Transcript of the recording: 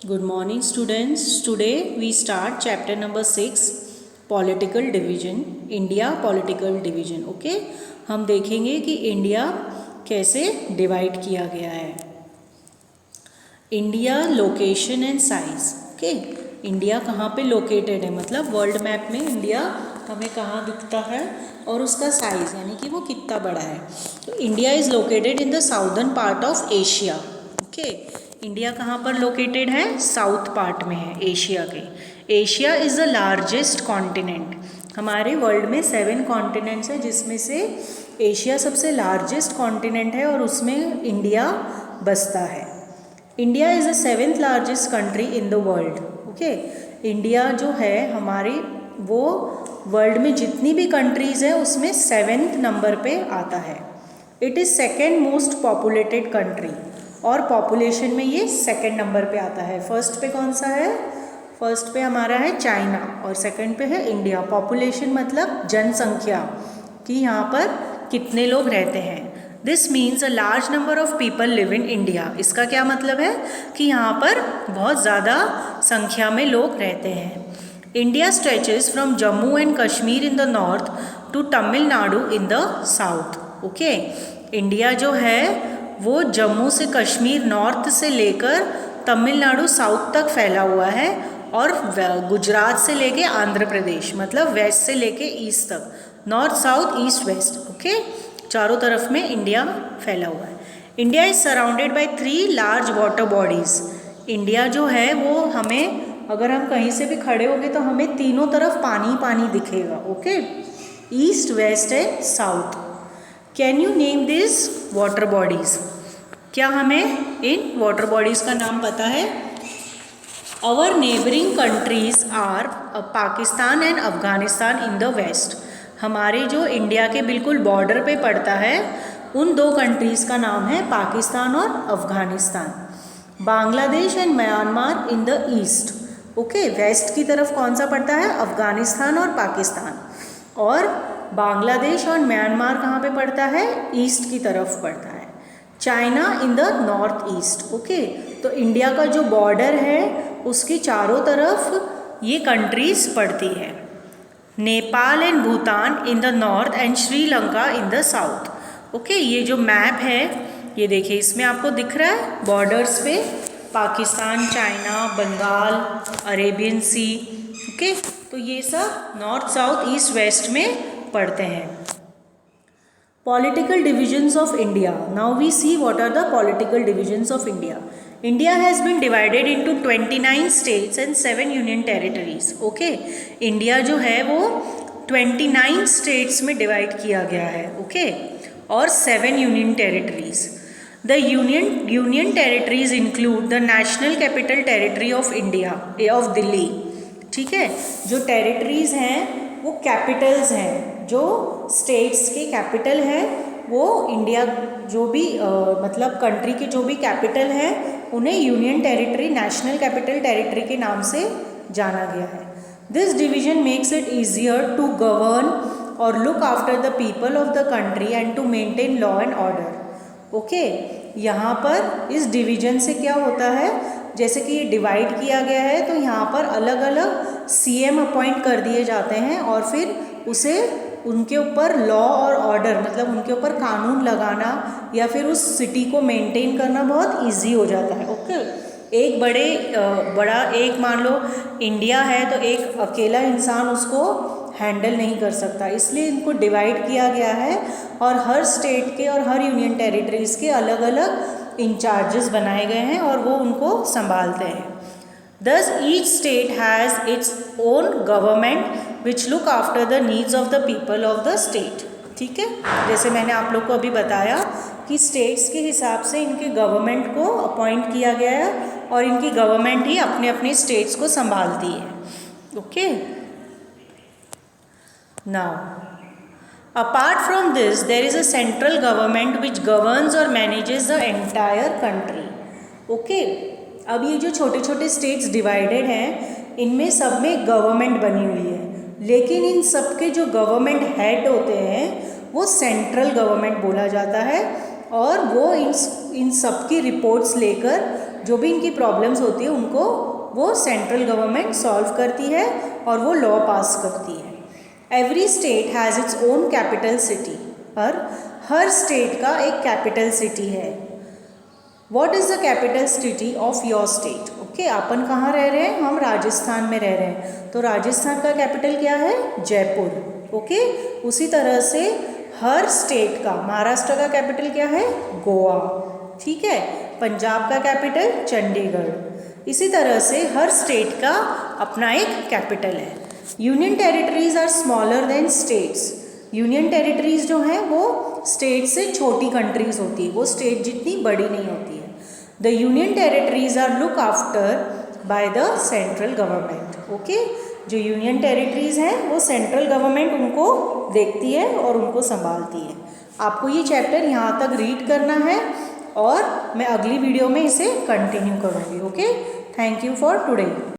Good morning, students. Today we start chapter number 6 Political Division, India Political Division. Okay, हम देखेंगे कि India कैसे divide किया गया है. India location and size. Okay, India कहाँ पे लोकेटेड है, मतलब वर्ल्ड मैप में इंडिया हमें कहाँ दिखता है और उसका साइज यानी कि वो कितना बड़ा है. तो India is located in the southern part of Asia. Okay, India कहाँ पर लोकेटेड है, साउथ पार्ट में है एशिया के. Asia is the largest continent. हमारे वर्ल्ड में 7 कॉन्टिनेंट्स हैं जिसमें से एशिया सबसे लार्जेस्ट कॉन्टिनेंट है और उसमें इंडिया बसता है. India is the 7th largest country in the world. Okay, India जो है हमारी वो वर्ल्ड में जितनी भी कंट्रीज़ हैं उसमें 7th नंबर पे आता है. It is second most populated country और पॉपुलेशन में ये सेकेंड नंबर पे आता है. फर्स्ट पे कौन सा है, फर्स्ट पे हमारा है चाइना और सेकंड पे है इंडिया. पॉपुलेशन मतलब जनसंख्या कि यहाँ पर कितने लोग रहते हैं. This means a large number of people live in India. इसका क्या मतलब है कि यहाँ पर बहुत ज़्यादा संख्या में लोग रहते हैं. India stretches from Jammu and Kashmir in the north to Tamil Nadu in the south. Okay, India जो है वो जम्मू से कश्मीर नॉर्थ से लेकर तमिलनाडु साउथ तक फैला हुआ है और गुजरात से लेके आंध्र प्रदेश मतलब वेस्ट से लेके ईस्ट तक, north south east west. Okay, चारों तरफ में इंडिया फैला हुआ है. India is surrounded by 3 large water bodies. India जो है वो हमें अगर हम कहीं से भी खड़े होंगे तो हमें तीनों तरफ पानी पानी दिखेगा. Okay, east west and south. Can you name this water bodies? क्या हमें इन वाटर बॉडीज़ का नाम पता है? Our neighbouring countries are Pakistan and Afghanistan in the west. हमारे जो इंडिया के बिल्कुल बॉर्डर पे पड़ता है उन 2 कंट्रीज़ का नाम है पाकिस्तान और Afghanistan. Bangladesh and Myanmar in the east. Okay, west की तरफ कौन सा पड़ता है, अफ़गानिस्तान और पाकिस्तान. और बांग्लादेश और म्यांमार कहाँ पे पड़ता है, ईस्ट की तरफ पड़ता है. China in the north east. Okay, तो इंडिया का जो बॉर्डर है उसकी चारों तरफ ये कंट्रीज़ पड़ती है. Nepal and Bhutan in the north and Sri Lanka in the south. Okay, ये जो मैप है ये देखिए, इसमें आपको दिख रहा है बॉर्डर्स पे पाकिस्तान, चाइना, बंगाल, अरेबियन सी. ओके, तो ये सब नॉर्थ साउथ ईस्ट वेस्ट में पड़ते हैं. Political divisions of India. Now we see what are the political divisions of India. India has been divided into 29 states and 7 union territories. Okay, India जो है वो 29 states में divide किया गया है. Okay, और 7 union territories. The union territories include the national capital territory of India of Delhi. ठीक है, जो territories हैं वो कैपिटल्स हैं, जो स्टेट्स के कैपिटल है वो इंडिया जो भी मतलब कंट्री के जो भी कैपिटल है उन्हें union territory, national capital territory के नाम से जाना गया है. This division makes it easier to govern और look after the people of the country and to maintain law and order. Okay, यहाँ पर इस डिवीजन से क्या होता है, जैसे कि ये डिवाइड किया गया है तो यहाँ पर अलग अलग CM अपॉइंट कर दिए जाते हैं और फिर उसे उनके ऊपर लॉ और ऑर्डर मतलब उनके ऊपर कानून लगाना या फिर उस सिटी को मेंटेन करना बहुत इजी हो जाता है. ओके, एक बड़ा एक मान लो इंडिया है तो एक अकेला इंसान उसको हैंडल नहीं कर सकता, इसलिए इनको डिवाइड किया गया है और हर स्टेट के और हर यूनियन टेरिटरीज़ के अलग अलग इंचार्जेस बनाए गए हैं और वो उनको संभालते हैं. Thus each state has its own government which look after the needs of the people of the state. ठीक है, जैसे मैंने आप लोग को अभी बताया कि स्टेट्स के हिसाब से इनके गवर्नमेंट को अपॉइंट किया गया है और इनकी गवर्नमेंट ही अपने अपने स्टेट्स को संभालती है. Okay, now apart from this there is a central government which governs or manages the entire country. Okay, अब ये जो छोटे छोटे स्टेट्स डिवाइडेड हैं इनमें सब में गवर्नमेंट बनी हुई है, लेकिन इन सब के जो गवर्नमेंट हेड होते हैं वो सेंट्रल गवर्नमेंट बोला जाता है और वो इन सब की रिपोर्ट्स लेकर जो भी इनकी प्रॉब्लम्स होती है उनको वो सेंट्रल गवर्नमेंट सॉल्व करती है और वो लॉ पास करती है। Every state has its own capital city, पर हर स्टेट का एक कैपिटल सिटी है। What is the capital city of your state? Okay, अपन कहाँ रह रहे हैं? हम राजस्थान में रह रहे हैं, तो राजस्थान का कैपिटल क्या है? जयपुर। ओके, उसी तरह से हर स्टेट का, महाराष्ट्र का कैपिटल क्या है? गोवा। ठीक है, पंजाब का कैपिटल चंडीगढ़। इसी तरह से हर स्टेट का अपना एक कैपिटल है। Union territories are smaller than states. Union territories जो हैं वो स्टेट से छोटी कंट्रीज होती है, वो स्टेट जितनी बड़ी नहीं होती है। The union territories are look after by the central government. Okay, जो यूनियन टेरिटरीज हैं वो सेंट्रल गवर्नमेंट उनको देखती है और उनको संभालती है। आपको ये चैप्टर यहाँ तक रीड करना है और मैं अगली वीडियो में इसे कंटिन्यू करूँगी। Okay, thank you for today.